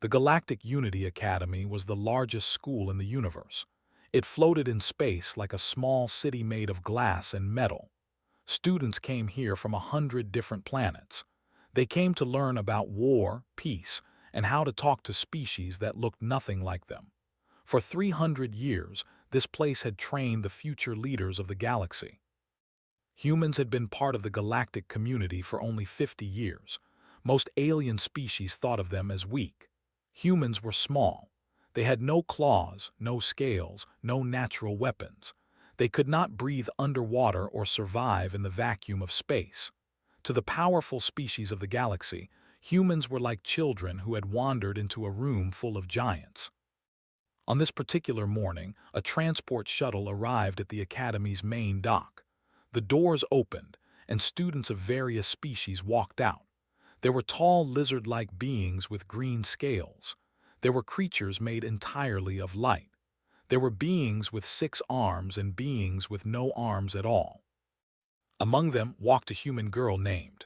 The Galactic Unity Academy was the largest school in the universe. It floated in space like a small city made of glass and metal. Students came here from 100 different planets. They came to learn about war, peace, and how to talk to species that looked nothing like them. For 300 years, this place had trained the future leaders of the galaxy. Humans had been part of the galactic community for only 50 years. Most alien species thought of them as weak. Humans were small. They had no claws, no scales, no natural weapons. They could not breathe underwater or survive in the vacuum of space. To the powerful species of the galaxy, humans were like children who had wandered into a room full of giants. On this particular morning, a transport shuttle arrived at the Academy's main dock. The doors opened, and students of various species walked out. There were tall lizard-like beings with green scales. There were creatures made entirely of light. There were beings with 6 arms and beings with no arms at all. Among them walked a human girl named.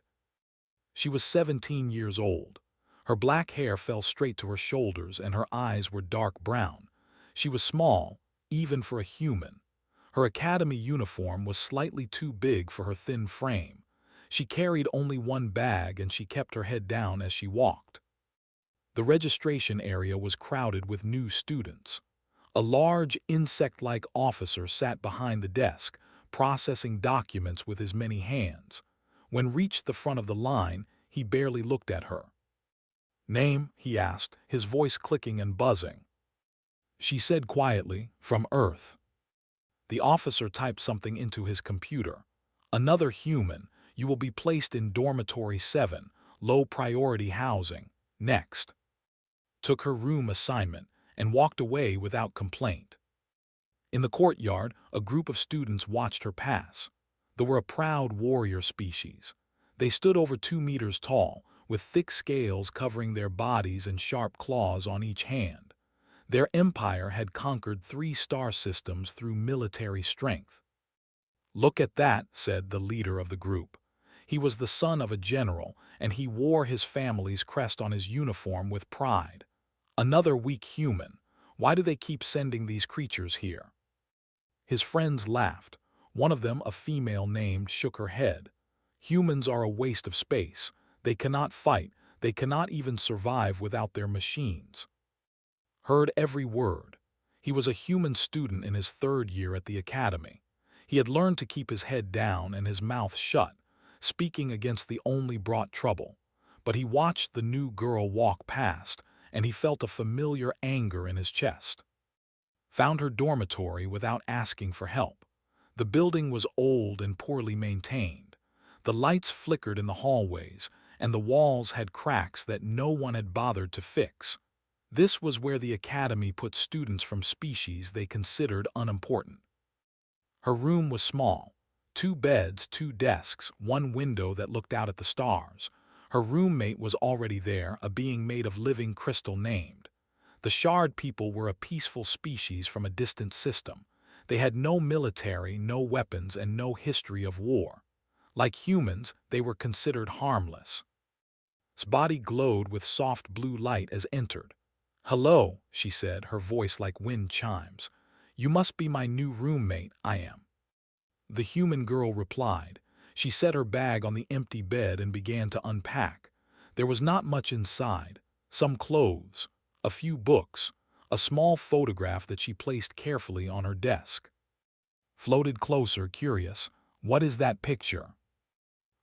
She was 17 years old. Her black hair fell straight to her shoulders and her eyes were dark brown. She was small, even for a human. Her academy uniform was slightly too big for her thin frame. She carried only one bag and she kept her head down as she walked. The registration area was crowded with new students. A large, insect-like officer sat behind the desk, processing documents with his many hands. When reached the front of the line, he barely looked at her. "Name?" he asked, his voice clicking and buzzing. She said quietly, "From Earth." The officer typed something into his computer. "Another human. You will be placed in Dormitory 7, low-priority housing. Next." Took her room assignment and walked away without complaint. In the courtyard, a group of students watched her pass. They were a proud warrior species. They stood over 2 meters tall, with thick scales covering their bodies and sharp claws on each hand. Their empire had conquered 3 star systems through military strength. "Look at that," said the leader of the group. He was the son of a general, and he wore his family's crest on his uniform with pride. "Another weak human. Why do they keep sending these creatures here?" His friends laughed. One of them, a female named, shook her head. "Humans are a waste of space. They cannot fight. They cannot even survive without their machines." Heard every word. He was a human student in his 3rd year at the academy. He had learned to keep his head down and his mouth shut. Speaking against the only brought trouble. But he watched the new girl walk past, and he felt a familiar anger in his chest. Found her dormitory without asking for help. The building was old and poorly maintained. The lights flickered in the hallways, and the walls had cracks that no one had bothered to fix. This was where the academy put students from species they considered unimportant. Her room was small. 2 beds, 2 desks, 1 window that looked out at the stars. Her roommate was already there, a being made of living crystal named. The Shard people were a peaceful species from a distant system. They had no military, no weapons, and no history of war. Like humans, they were considered harmless. His body glowed with soft blue light as entered. "Hello," she said, her voice like wind chimes. "You must be my new roommate." "I am." The human girl replied. She set her bag on the empty bed and began to unpack. There was not much inside. Some clothes, a few books, a small photograph that she placed carefully on her desk. Floated closer, curious. "What is that picture?"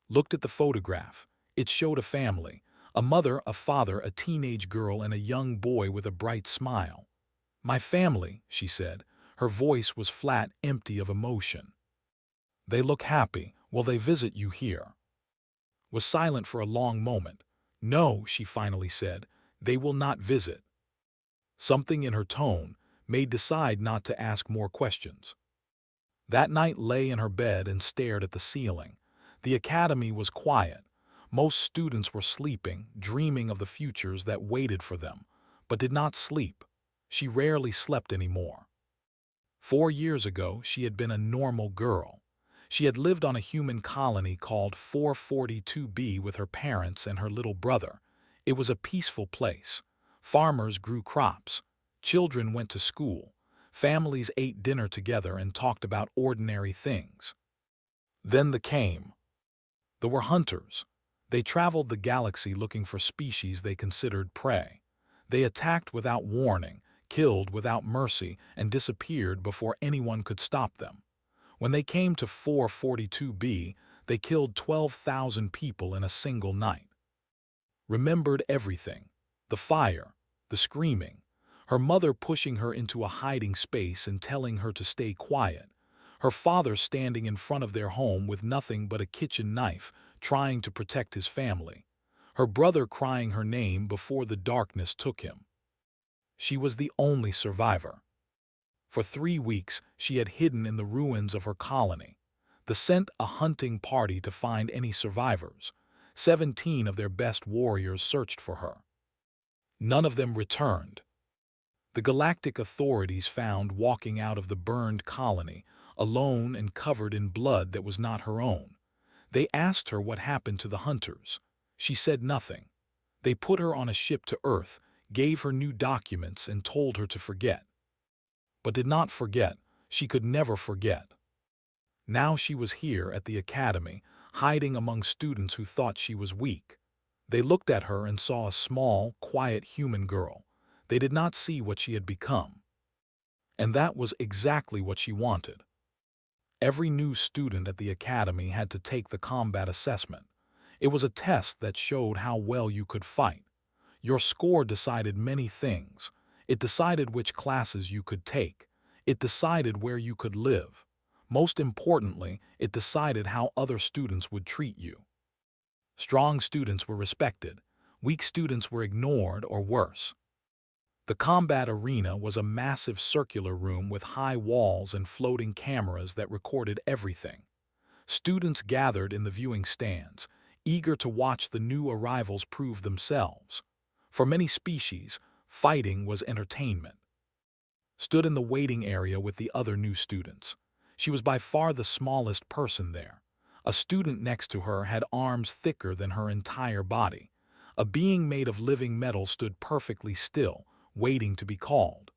Looked at the photograph. It showed a family. A mother, a father, a teenage girl, and a young boy with a bright smile. "My family," she said. Her voice was flat, empty of emotion. "They look happy. Will they visit you here?" Was silent for a long moment. "No," she finally said. "They will not visit." Something in her tone made decide not to ask more questions. That night lay in her bed and stared at the ceiling. The academy was quiet. Most students were sleeping, dreaming of the futures that waited for them, but did not sleep. She rarely slept anymore. 4 years ago, she had been a normal girl. She had lived on a human colony called 442B with her parents and her little brother. It was a peaceful place. Farmers grew crops. Children went to school. Families ate dinner together and talked about ordinary things. Then the came. There were hunters. They traveled the galaxy looking for species they considered prey. They attacked without warning, killed without mercy, and disappeared before anyone could stop them. When they came to 442b, they killed 12,000 people in a single night. Remembered everything: the fire, the screaming, her mother pushing her into a hiding space and telling her to stay quiet, her father standing in front of their home with nothing but a kitchen knife, trying to protect his family, her brother crying her name before the darkness took him. She was the only survivor. For 3 weeks, she had hidden in the ruins of her colony. They sent a hunting party to find any survivors. 17 of their best warriors searched for her. None of them returned. The galactic authorities found walking out of the burned colony, alone and covered in blood that was not her own. They asked her what happened to the hunters. She said nothing. They put her on a ship to Earth, gave her new documents, and told her to forget. But did not forget. She could never forget. Now she was here at the academy, hiding among students who thought she was weak. They looked at her and saw a small, quiet human girl. They did not see what she had become. And that was exactly what she wanted. Every new student at the academy had to take the combat assessment. It was a test that showed how well you could fight. Your score decided many things. It decided which classes you could take. It decided where you could live. Most importantly, it decided how other students would treat you. Strong students were respected. Weak students were ignored or worse. The combat arena was a massive circular room with high walls and floating cameras that recorded everything. Students gathered in the viewing stands, eager to watch the new arrivals prove themselves. For many species, fighting was entertainment. Stood in the waiting area with the other new students. She was by far the smallest person there. A student next to her had arms thicker than her entire body. A being made of living metal stood perfectly still, waiting to be called.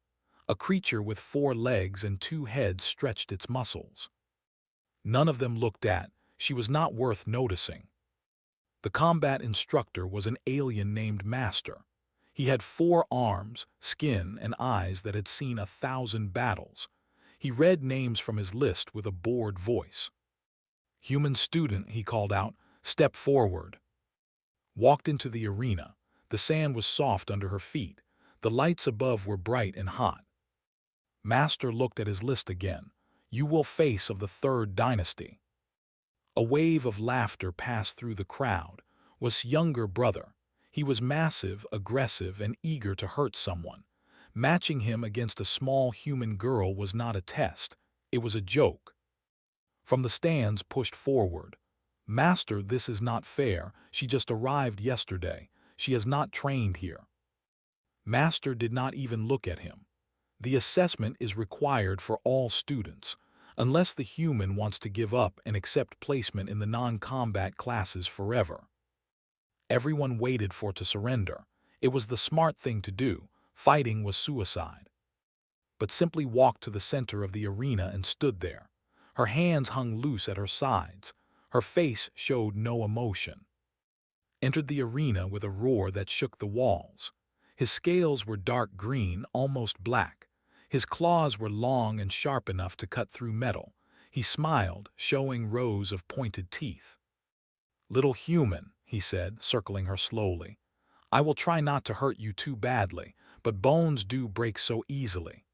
A creature with 4 legs and 2 heads stretched its muscles. None of them looked at. She was not worth noticing. The combat instructor was an alien named Master. He had 4 arms, skin, and eyes that had seen 1,000 battles. He read names from his list with a bored voice. "Human student," he called out, "step forward." Walked into the arena. The sand was soft under her feet. The lights above were bright and hot. Master looked at his list again. "You will face of the 3rd dynasty." A wave of laughter passed through the crowd. Was younger brother. He was massive, aggressive, and eager to hurt someone. Matching him against a small human girl was not a test. It was a joke. From the stands pushed forward. "Master, this is not fair. She just arrived yesterday. She has not trained here." Master did not even look at him. The assessment is required for all students, unless the human wants to give up and accept placement in the non-combat classes forever. Everyone waited for to surrender. It was the smart thing to do. Fighting was suicide. But simply walked to the center of the arena and stood there. Her hands hung loose at her sides. Her face showed no emotion. Entered the arena with a roar that shook the walls. His scales were dark green, almost black. His claws were long and sharp enough to cut through metal. He smiled, showing rows of pointed teeth. "Little human," he said, circling her slowly, "I will try not to hurt you too badly, but bones do break so easily."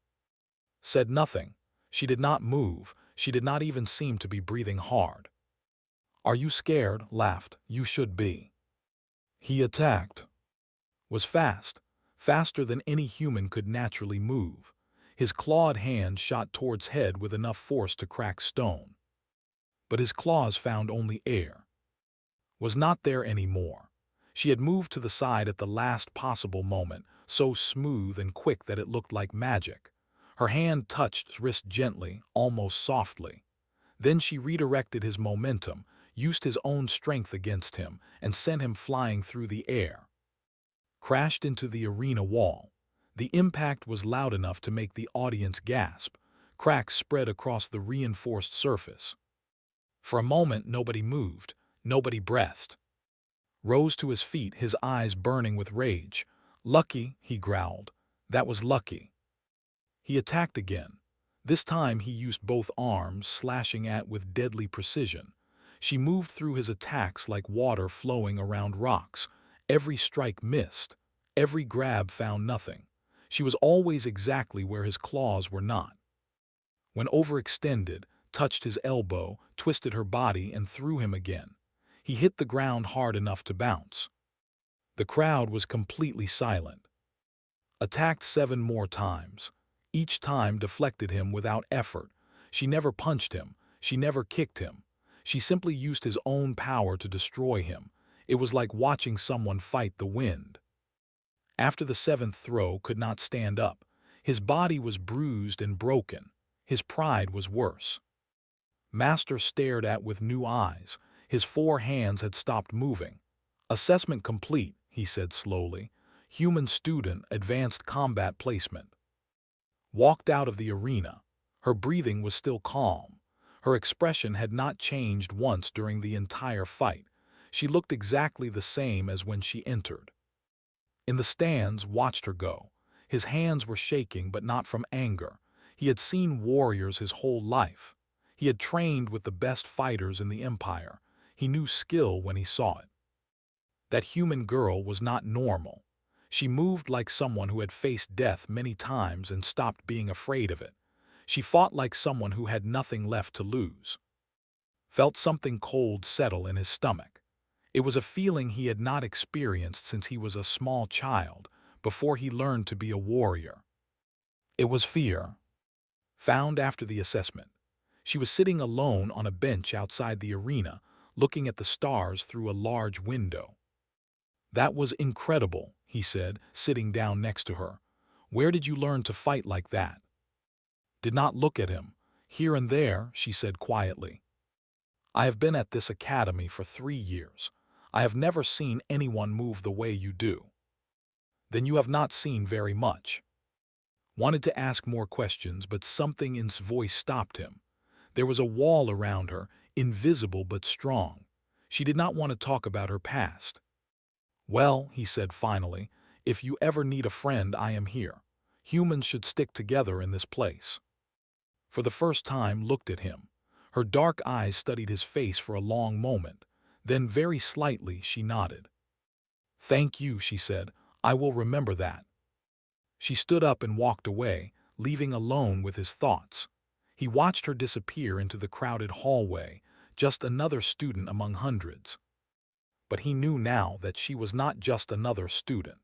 Said nothing. She did not move. She did not even seem to be breathing hard. "Are you scared?" Laughed. "You should be." He attacked. Was fast. Faster than any human could naturally move. His clawed hand shot towards head with enough force to crack stone. But his claws found only air. Was not there anymore. She had moved to the side at the last possible moment, so smooth and quick that it looked like magic. Her hand touched his wrist gently, almost softly. Then she redirected his momentum, used his own strength against him, and sent him flying through the air. crashed into the arena wall. The impact was loud enough to make the audience gasp. Cracks spread across the reinforced surface. For a moment, nobody moved, nobody breathed. Rose to his feet, his eyes burning with rage. "Lucky," he growled. "That was lucky." He attacked again. This time he used both arms, slashing at with deadly precision. She moved through his attacks like water flowing around rocks. Every strike missed. Every grab found nothing. She was always exactly where his claws were not. When overextended, touched his elbow, twisted her body, and threw him again. He hit the ground hard enough to bounce. The crowd was completely silent. Attacked 7 more times. Each time deflected him without effort. She never punched him. She never kicked him. She simply used his own power to destroy him. It was like watching someone fight the wind. After the 7th throw, could not stand up. His body was bruised and broken. His pride was worse. Master stared at with new eyes. His 4 hands had stopped moving. "Assessment complete," he said slowly. "Human student, advanced combat placement." Walked out of the arena. Her breathing was still calm. Her expression had not changed once during the entire fight. She looked exactly the same as when she entered. In the stands, watched her go. His hands were shaking, but not from anger. He had seen warriors his whole life. He had trained with the best fighters in the Empire. He knew skill when he saw it. That human girl was not normal. She moved like someone who had faced death many times and stopped being afraid of it. She fought like someone who had nothing left to lose. Felt something cold settle in his stomach. It was a feeling he had not experienced since he was a small child, before he learned to be a warrior. It was fear. Found after the assessment. She was sitting alone on a bench outside the arena, looking at the stars through a large window. "That was incredible," he said, sitting down next to her. "Where did you learn to fight like that?" Did not look at him. "Here and there," she said quietly. "I have been at this academy for 3 years. I have never seen anyone move the way you do." "Then you have not seen very much." Wanted to ask more questions, but something in his voice stopped him. There was a wall around her, invisible but strong. She did not want to talk about her past. "Well," he said finally, "if you ever need a friend, I am here. Humans should stick together in this place." For the first time, looked at him. Her dark eyes studied his face for a long moment. Then very slightly she nodded. "Thank you," she said. "I will remember that." She stood up and walked away, leaving alone with his thoughts. He watched her disappear into the crowded hallway, just another student among hundreds. But he knew now that she was not just another student.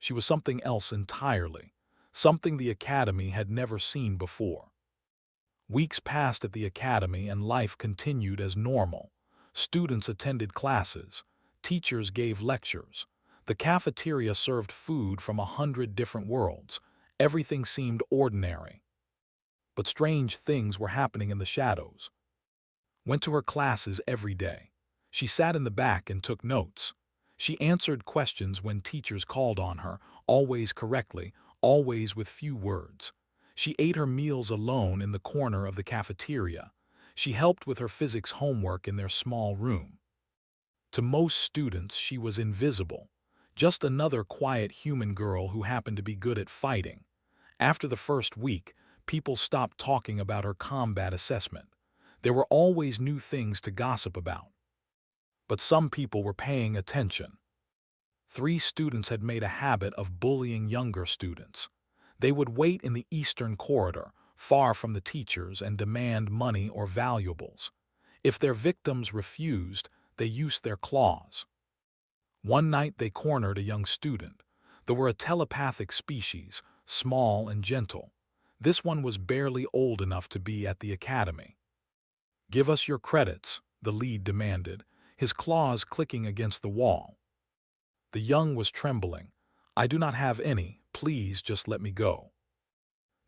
She was something else entirely, something the academy had never seen before. Weeks passed at the academy and life continued as normal. Students attended classes. Teachers gave lectures. The cafeteria served food from 100 different worlds. Everything seemed ordinary. But strange things were happening in the shadows. Went to her classes every day. She sat in the back and took notes. She answered questions when teachers called on her, always correctly, always with few words. She ate her meals alone in the corner of the cafeteria. She helped with her physics homework in their small room. To most students, she was invisible. Just another quiet human girl who happened to be good at fighting. After the first week, people stopped talking about her combat assessment. There were always new things to gossip about. But some people were paying attention. 3 students had made a habit of bullying younger students. They would wait in the eastern corridor, far from the teachers, and demand money or valuables. If their victims refused, they used their claws. One night they cornered a young student. They were a telepathic species, small and gentle. This one was barely old enough to be at the academy. "Give us your credits," the lead demanded, his claws clicking against the wall. The young was trembling. "I do not have any. Please just let me go."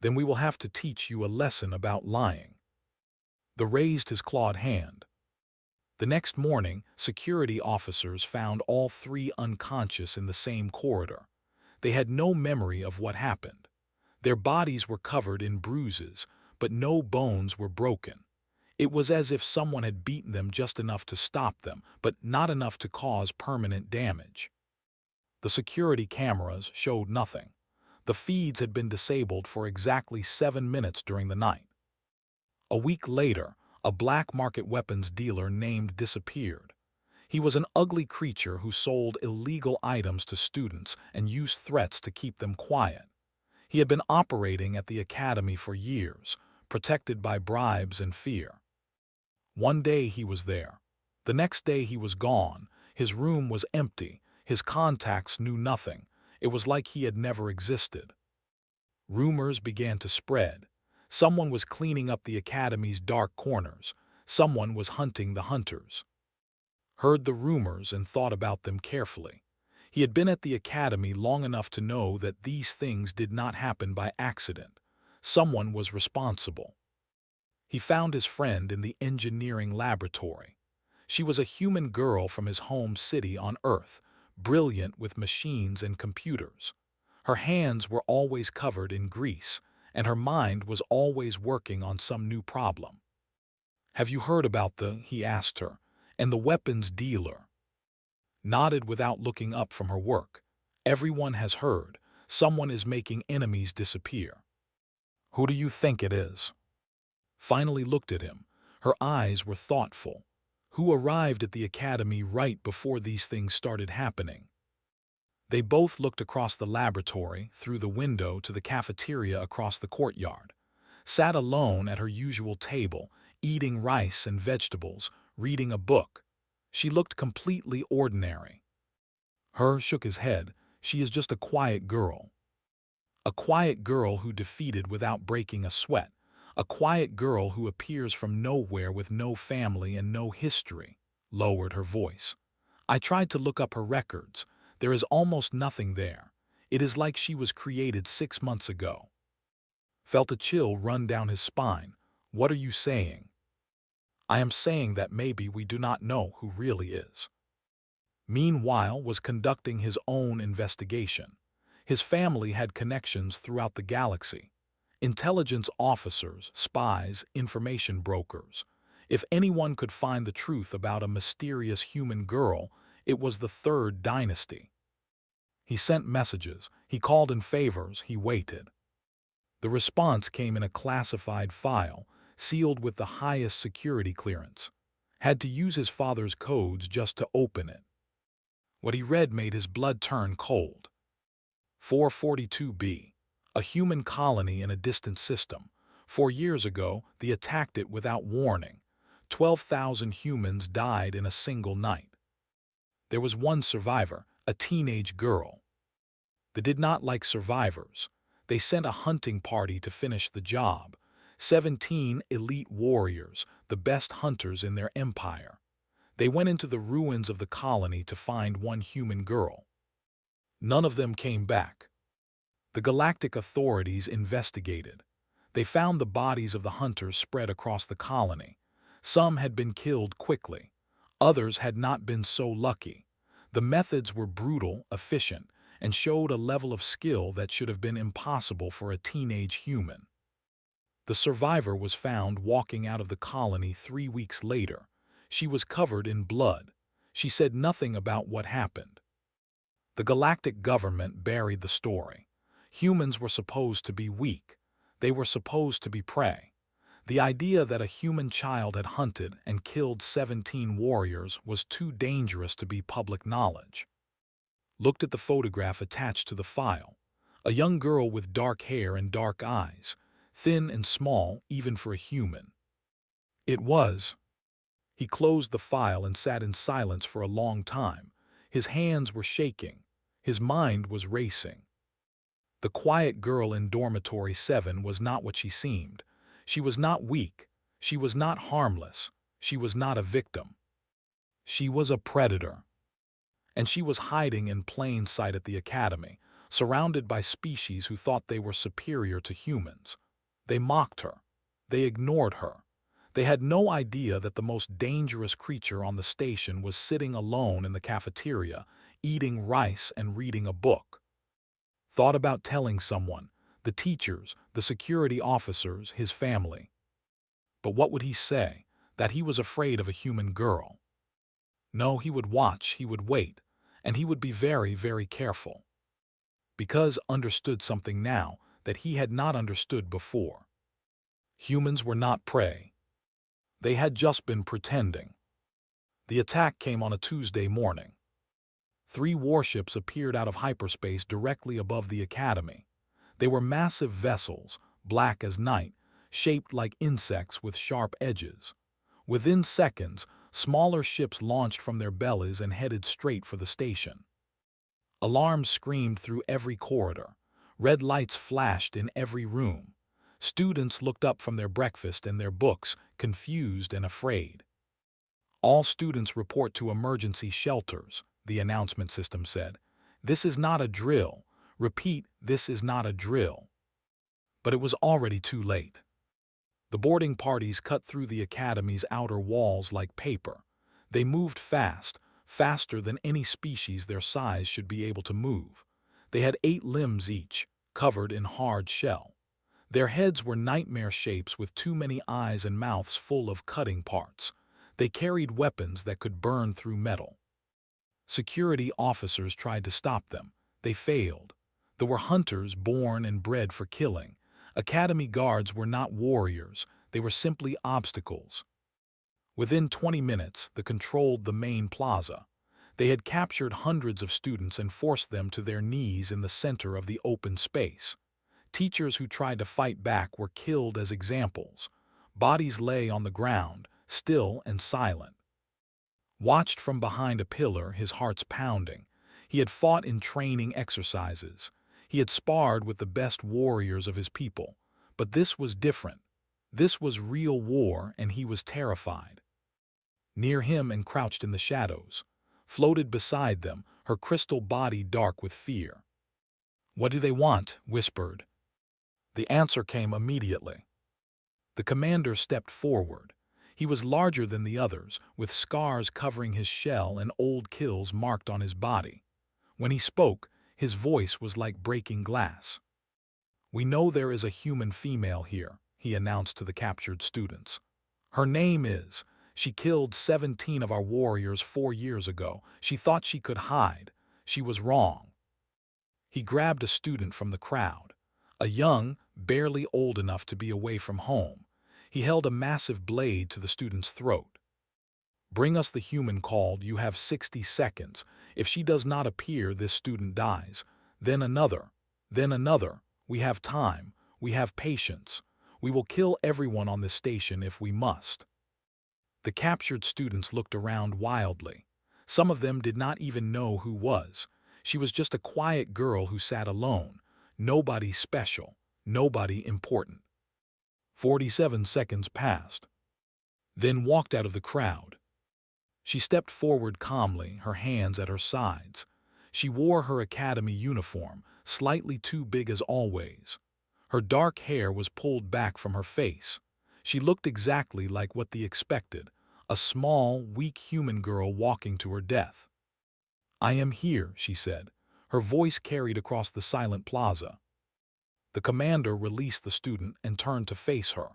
"Then we will have to teach you a lesson about lying." The raised his clawed hand. The next morning, security officers found all three unconscious in the same corridor. They had no memory of what happened. Their bodies were covered in bruises, but no bones were broken. It was as if someone had beaten them just enough to stop them, but not enough to cause permanent damage. The security cameras showed nothing. The feeds had been disabled for exactly 7 minutes during the night. A week later, a black market weapons dealer named disappeared. He was an ugly creature who sold illegal items to students and used threats to keep them quiet. He had been operating at the academy for years, protected by bribes and fear. One day he was there. The next day he was gone. His room was empty. His contacts knew nothing. It was like he had never existed. Rumors began to spread. Someone was cleaning up the academy's dark corners. Someone was hunting the hunters. Heard the rumors and thought about them carefully. He had been at the academy long enough to know that these things did not happen by accident. Someone was responsible. He found his friend in the engineering laboratory. She was a human girl from his home city on Earth, brilliant with machines and computers. Her hands were always covered in grease, and her mind was always working on some new problem. "Have you heard about he asked her, and the weapons dealer?" Nodded without looking up from her work. "Everyone has heard. Someone is making enemies disappear." "Who do you think it is?" Finally looked at him. Her eyes were thoughtful. "Who arrived at the academy right before these things started happening?" They both looked across the laboratory, through the window to the cafeteria across the courtyard. Sat alone at her usual table, eating rice and vegetables, reading a book. She looked completely ordinary. Her shook his head. "She is just a quiet girl." A quiet girl who defeated without breaking a sweat. A quiet girl who appears from nowhere with no family and no history. Lowered her voice. "I tried to look up her records. There is almost nothing there. It is like she was created 6 months ago." Felt a chill run down his spine. "What are you saying?" "I am saying that maybe we do not know who really is." Meanwhile was conducting his own investigation. His family had connections throughout the galaxy. Intelligence officers, spies, information brokers. If anyone could find the truth about a mysterious human girl, it was the Third Dynasty. He sent messages, he called in favors, he waited. The response came in a classified file, sealed with the highest security clearance. Had to use his father's codes just to open it. What he read made his blood turn cold. 442b. A human colony in a distant system. 4 years ago, they attacked it without warning. 12,000 humans died in a single night. There was one survivor, a teenage girl. They did not like survivors. They sent a hunting party to finish the job. 17 elite warriors, the best hunters in their empire. They went into the ruins of the colony to find one human girl. None of them came back. The galactic authorities investigated. They found the bodies of the hunters spread across the colony. Some had been killed quickly. Others had not been so lucky. The methods were brutal, efficient, and showed a level of skill that should have been impossible for a teenage human. The survivor was found walking out of the colony 3 weeks later. She was covered in blood. She said nothing about what happened. The galactic government buried the story. Humans were supposed to be weak. They were supposed to be prey. The idea that a human child had hunted and killed 17 warriors was too dangerous to be public knowledge. Looked at the photograph attached to the file. A young girl with dark hair and dark eyes, thin and small even for a human. It was. He closed the file and sat in silence for a long time. His hands were shaking. His mind was racing. The quiet girl in dormitory 7 was not what she seemed. She was not weak. She was not harmless. She was not a victim. She was a predator. And she was hiding in plain sight at the academy, surrounded by species who thought they were superior to humans. They mocked her. They ignored her. They had no idea that the most dangerous creature on the station was sitting alone in the cafeteria, eating rice and reading a book. Thought about telling someone, the teachers, the security officers, his family. But what would he say? That he was afraid of a human girl. No, he would watch, he would wait, and he would be very, very careful. Because understood something now that he had not understood before. Humans were not prey. They had just been pretending. The attack came on a Tuesday morning. 3 warships appeared out of hyperspace directly above the Academy. They were massive vessels, black as night, shaped like insects with sharp edges. Within seconds, smaller ships launched from their bellies and headed straight for the station. Alarms screamed through every corridor. Red lights flashed in every room. Students looked up from their breakfast and their books, confused and afraid. All students report to emergency shelters, the announcement system said. This is not a drill. Repeat, this is not a drill. But it was already too late. The boarding parties cut through the Academy's outer walls like paper. They moved fast, faster than any species their size should be able to move. They had 8 limbs each, covered in hard shell. Their heads were nightmare shapes with too many eyes and mouths full of cutting parts. They carried weapons that could burn through metal. Security officers tried to stop them. They failed. There were hunters born and bred for killing. Academy guards were not warriors. They were simply obstacles. Within 20 minutes, they controlled the main plaza. They had captured hundreds of students and forced them to their knees in the center of the open space. Teachers who tried to fight back were killed as examples. Bodies lay on the ground, still and silent. Watched from behind a pillar, his heart's pounding. He had fought in training exercises. He had sparred with the best warriors of his people. But this was different. This was real war, and he was terrified. Near him and crouched in the shadows, floated beside them, her crystal body dark with fear. "What do they want?" whispered. The answer came immediately. The commander stepped forward. He was larger than the others, with scars covering his shell and old kills marked on his body. When he spoke, his voice was like breaking glass. "We know there is a human female here," he announced to the captured students. "Her name is. She killed 17 of our warriors 4 years ago. She thought she could hide. She was wrong." He grabbed a student from the crowd, a young, barely old enough to be away from home. He held a massive blade to the student's throat. "Bring us the human called. You have 60 seconds. If she does not appear, this student dies. Then another. Then another. We have time. We have patience. We will kill everyone on this station if we must." The captured students looked around wildly. Some of them did not even know who was. She was just a quiet girl who sat alone. Nobody special. Nobody important. 47 seconds passed. Then walked out of the crowd. She stepped forward calmly, her hands at her sides. She wore her academy uniform, slightly too big as always. Her dark hair was pulled back from her face. She looked exactly like what they expected, a small, weak human girl walking to her death. "I am here," she said. Her voice carried across the silent plaza. The commander released the student and turned to face her.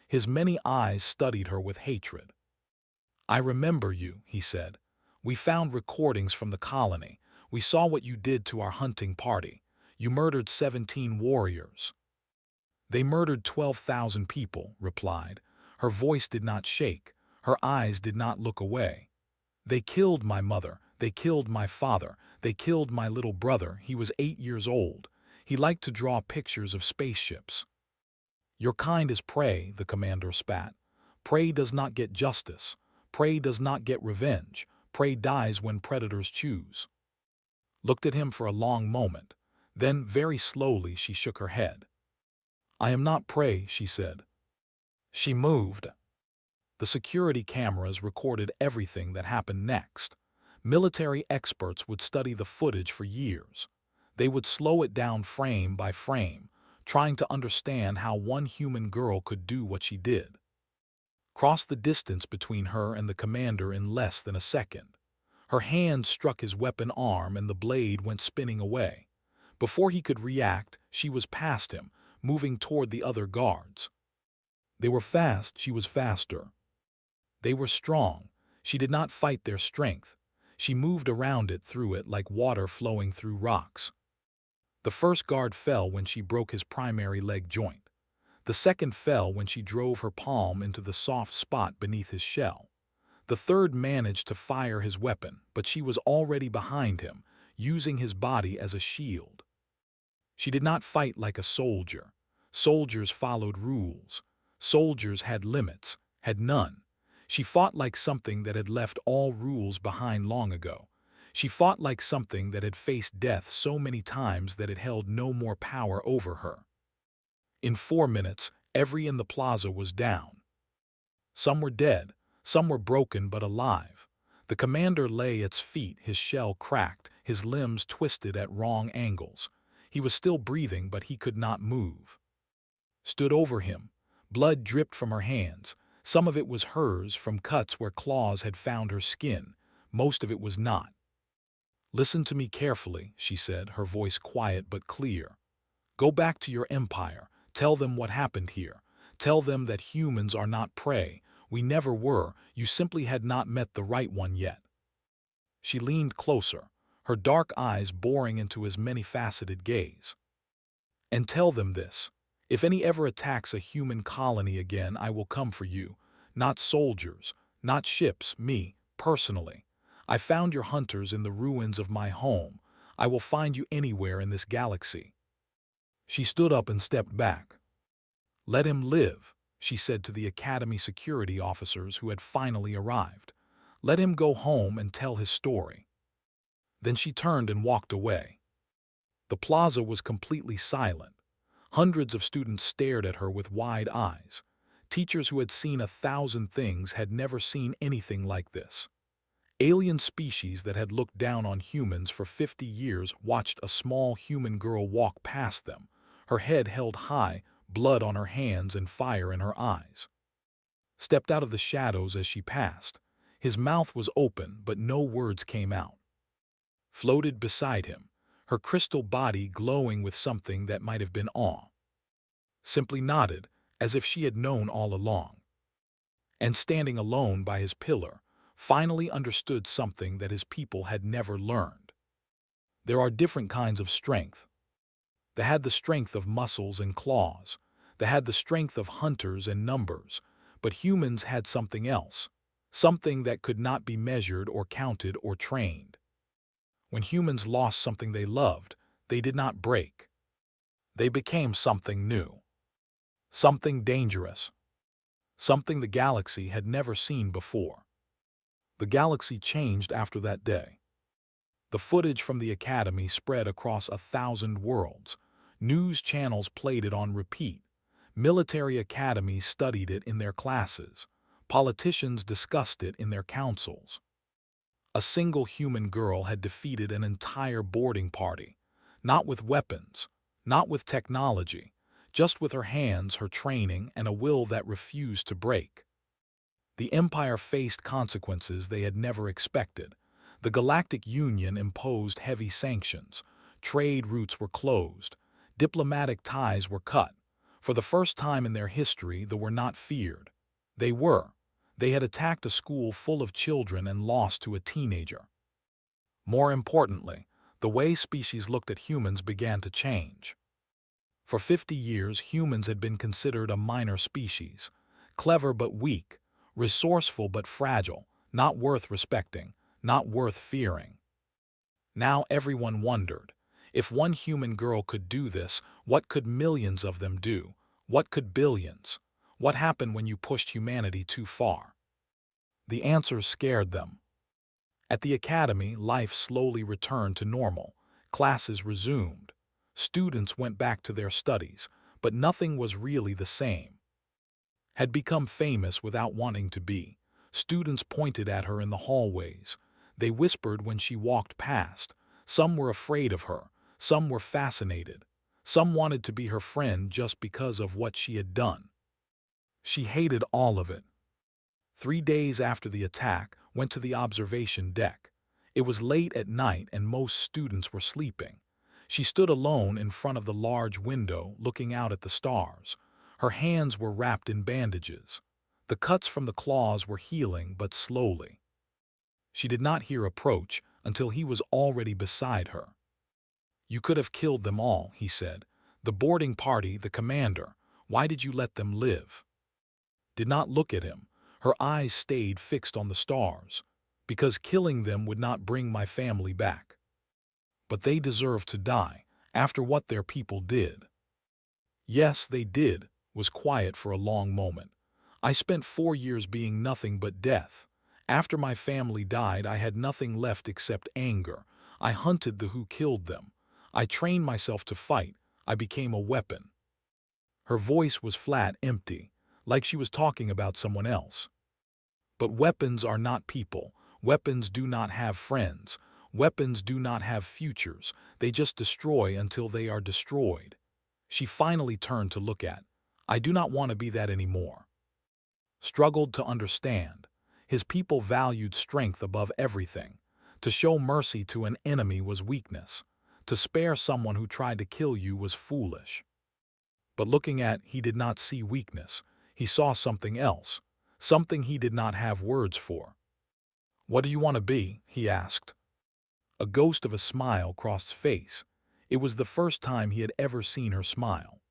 His many eyes studied her with hatred. "I remember you," he said. "We found recordings from the colony. We saw what you did to our hunting party. You murdered 17 warriors." "They murdered 12,000 people," replied. Her voice did not shake. Her eyes did not look away. "They killed my mother. They killed my father. They killed my little brother. He was 8 years old. He liked to draw pictures of spaceships." "Your kind is prey," the commander spat. "Prey does not get justice. Prey does not get revenge. Prey dies when predators choose." Looked at him for a long moment. Then, very slowly, she shook her head. "I am not prey," she said. She moved. The security cameras recorded everything that happened next. Military experts would study the footage for years. They would slow it down frame by frame, trying to understand how one human girl could do what she did. crossed the distance between her and the commander in less than a second. Her hand struck his weapon arm and the blade went spinning away. Before he could react, she was past him, moving toward the other guards. They were fast, she was faster. They were strong. She did not fight their strength. She moved around it, through it, like water flowing through rocks. The first guard fell when she broke his primary leg joint. The second fell when she drove her palm into the soft spot beneath his shell. The third managed to fire his weapon, but she was already behind him, using his body as a shield. She did not fight like a soldier. Soldiers followed rules. Soldiers had limits, had none. She fought like something that had left all rules behind long ago. She fought like something that had faced death so many times that it held no more power over her. In 4 minutes, every in the plaza was down. Some were dead, some were broken but alive. The commander lay at its feet, his shell cracked, his limbs twisted at wrong angles. He was still breathing, but he could not move. Stood over him. Blood dripped from her hands. Some of it was hers from cuts where claws had found her skin. Most of it was not. "Listen to me carefully," she said, her voice quiet but clear. "Go back to your empire. Tell them what happened here. Tell them that humans are not prey. We never were. You simply had not met the right one yet." She leaned closer, her dark eyes boring into his many-faceted gaze. "And tell them this. If any ever attacks a human colony again, I will come for you. Not soldiers, not ships, me, personally. I found your hunters in the ruins of my home. I will find you anywhere in this galaxy." She stood up and stepped back. "Let him live," she said to the Academy security officers who had finally arrived. "Let him go home and tell his story." Then she turned and walked away. The plaza was completely silent. Hundreds of students stared at her with wide eyes. Teachers who had seen 1,000 things had never seen anything like this. Alien species that had looked down on humans for 50 years watched a small human girl walk past them, her head held high, blood on her hands and fire in her eyes. Stepped out of the shadows as she passed. His mouth was open, but no words came out. Floated beside him, her crystal body glowing with something that might have been awe. Simply nodded, as if she had known all along. And standing alone by his pillar, finally understood something that his people had never learned. There are different kinds of strength. They had the strength of muscles and claws. They had the strength of hunters and numbers. But humans had something else, something that could not be measured or counted or trained. When humans lost something they loved, they did not break. They became something new, something dangerous, something the galaxy had never seen before. The galaxy changed after that day. The footage from the Academy spread across 1,000 worlds. News channels played it on repeat. Military academies studied it in their classes. Politicians discussed it in their councils. A single human girl had defeated an entire boarding party, not with weapons, not with technology, just with her hands, her training, and a will that refused to break. The Empire faced consequences they had never expected. The Galactic Union imposed heavy sanctions. Trade routes were closed. Diplomatic ties were cut. For the first time in their history, they were not feared. They were. They had attacked a school full of children and lost to a teenager. More importantly, the way species looked at humans began to change. For 50 years, humans had been considered a minor species, clever but weak, resourceful but fragile, not worth respecting, not worth fearing. Now everyone wondered, if one human girl could do this, what could millions of them do? What could billions? What happened when you pushed humanity too far? The answers scared them. At the Academy, life slowly returned to normal. Classes resumed. Students went back to their studies, but nothing was really the same. Had become famous without wanting to be. Students pointed at her in the hallways. They whispered when she walked past. Some were afraid of her. Some were fascinated. Some wanted to be her friend just because of what she had done. She hated all of it. 3 days after the attack, went to the observation deck. It was late at night and most students were sleeping. She stood alone in front of the large window, looking out at the stars. Her hands were wrapped in bandages. The cuts from the claws were healing, but slowly. She did not hear approach until he was already beside her. "You could have killed them all," he said. "The boarding party, the commander. Why did you let them live?" Did not look at him. Her eyes stayed fixed on the stars. "Because killing them would not bring my family back. But they deserve to die, after what their people did." "Yes, they did," was quiet for a long moment. "I spent 4 years being nothing but death. After my family died, I had nothing left except anger. I hunted the who killed them. I trained myself to fight. I became a weapon." Her voice was flat, empty, like she was talking about someone else. "But weapons are not people. Weapons do not have friends. Weapons do not have futures. They just destroy until they are destroyed." She finally turned to look at. "I do not want to be that anymore." Struggled to understand. His people valued strength above everything. To show mercy to an enemy was weakness. To spare someone who tried to kill you was foolish. But looking at, he did not see weakness. He saw something else, something he did not have words for. "What do you want to be?" he asked. A ghost of a smile crossed his face. It was the first time he had ever seen her smile.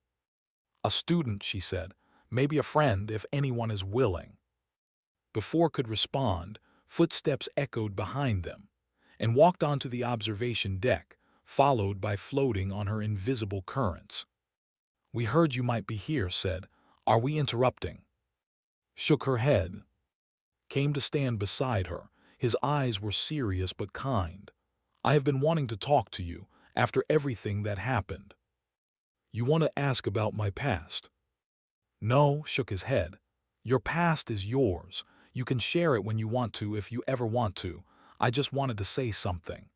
"A student," she said. "Maybe a friend, if anyone is willing." Before could respond, footsteps echoed behind them, and walked onto the observation deck, followed by floating on her invisible currents. "We heard you might be here," said. "Are we interrupting?" Shook her head. Came to stand beside her. His eyes were serious but kind. "I have been wanting to talk to you, after everything that happened." "You want to ask about my past?" "No," shook his head. "Your past is yours. You can share it when you want to, if you ever want to. I just wanted to say something."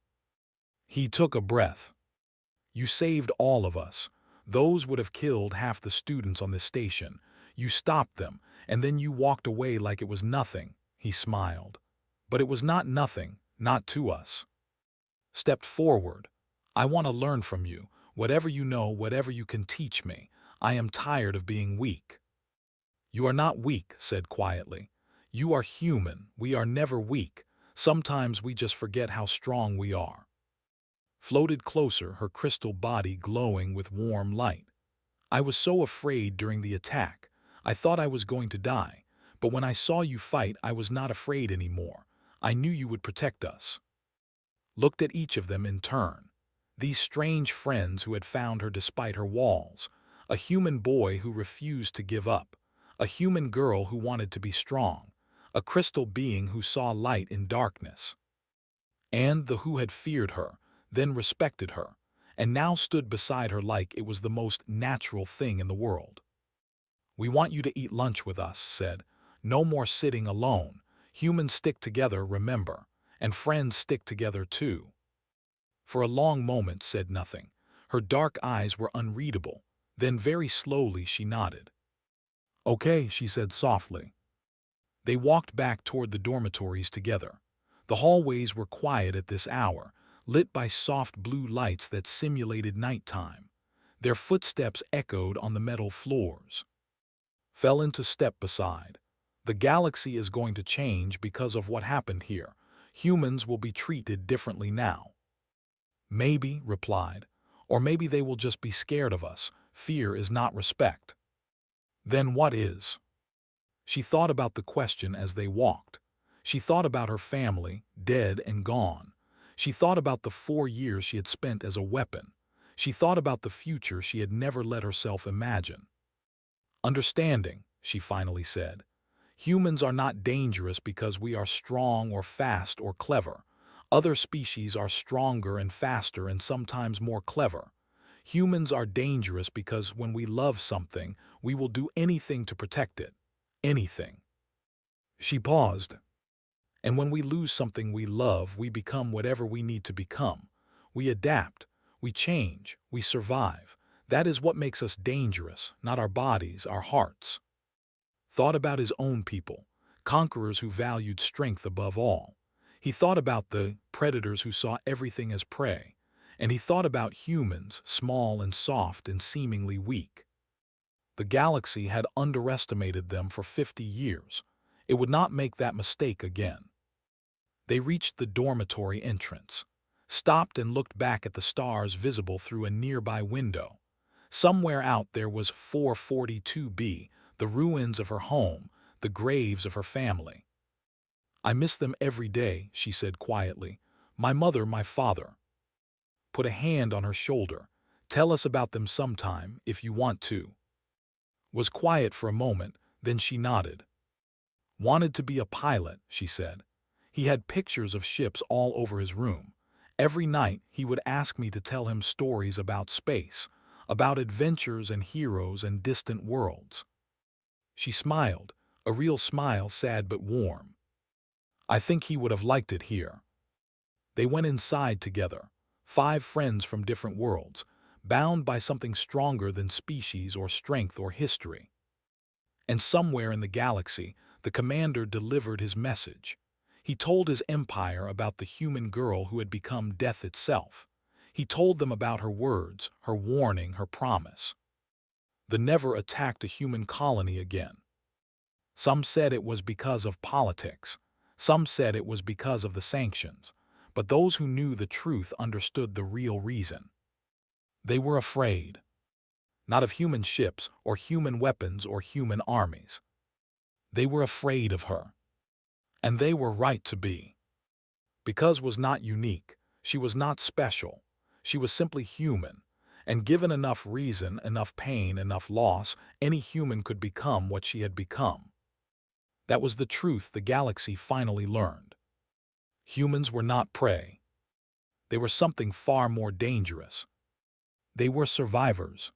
He took a breath. "You saved all of us. Those would have killed half the students on this station. You stopped them, and then you walked away like it was nothing." He smiled. "But it was not nothing, not to us." Stepped forward. "I want to learn from you, whatever you know, whatever you can teach me. I am tired of being weak." "You are not weak," said quietly. "You are human. We are never weak. Sometimes we just forget how strong we are." Floated closer, her crystal body glowing with warm light. "I was so afraid during the attack. I thought I was going to die. But when I saw you fight, I was not afraid anymore. I knew you would protect us." Looked at each of them in turn. These strange friends who had found her despite her walls. A human boy who refused to give up. A human girl who wanted to be strong. A crystal being who saw light in darkness. And the who had feared her, then respected her, and now stood beside her like it was the most natural thing in the world. "We want you to eat lunch with us," said. "No more sitting alone. Humans stick together, remember. And friends stick together too." For a long moment said nothing. Her dark eyes were unreadable. Then very slowly she nodded. "Okay," she said softly. They walked back toward the dormitories together. The hallways were quiet at this hour, lit by soft blue lights that simulated nighttime. Their footsteps echoed on the metal floors. Fell into step beside. "The galaxy is going to change because of what happened here. Humans will be treated differently now." "Maybe," replied. "Or maybe they will just be scared of us. Fear is not respect." "Then what is?" She thought about the question as they walked. She thought about her family, dead and gone. She thought about the 4 years she had spent as a weapon. She thought about the future she had never let herself imagine. "Understanding," she finally said. "Humans are not dangerous because we are strong or fast or clever. Other species are stronger and faster and sometimes more clever. Humans are dangerous because when we love something, we will do anything to protect it. Anything." She paused. "And when we lose something we love, we become whatever we need to become. We adapt, we change, we survive. That is what makes us dangerous, not our bodies, our hearts." Thought about his own people. conquerors who valued strength above all. He thought about the predators who saw everything as prey, and he thought about humans, small and soft and seemingly weak. The galaxy had underestimated them for 50 years. It would not make that mistake again. They reached the dormitory entrance, stopped and looked back at the stars visible through a nearby window. Somewhere out there was 442B, the ruins of her home, the graves of her family. "I miss them every day," she said quietly. "My mother, my father." Put a hand on her shoulder. "Tell us about them sometime, if you want to." Was quiet for a moment, then she nodded. "Wanted to be a pilot," she said. He had pictures of ships all over his room. Every night he would ask me to tell him stories about space, about adventures and heroes and distant worlds. She smiled, a real smile, sad but warm. "I think he would have liked it here." They went inside together, 5 friends from different worlds, bound by something stronger than species or strength or history. And somewhere in the galaxy, the commander delivered his message. He told his empire about the human girl who had become death itself. He told them about her words, her warning, her promise. The never attacked a human colony again. Some said it was because of politics. Some said it was because of the sanctions. But those who knew the truth understood the real reason. They were afraid. Not of human ships or human weapons or human armies. They were afraid of her. And they were right to be. Because was not unique. She was not special. She was simply human. And given enough reason, enough pain, enough loss, any human could become what she had become. That was the truth the galaxy finally learned. Humans were not prey. They were something far more dangerous. They were survivors.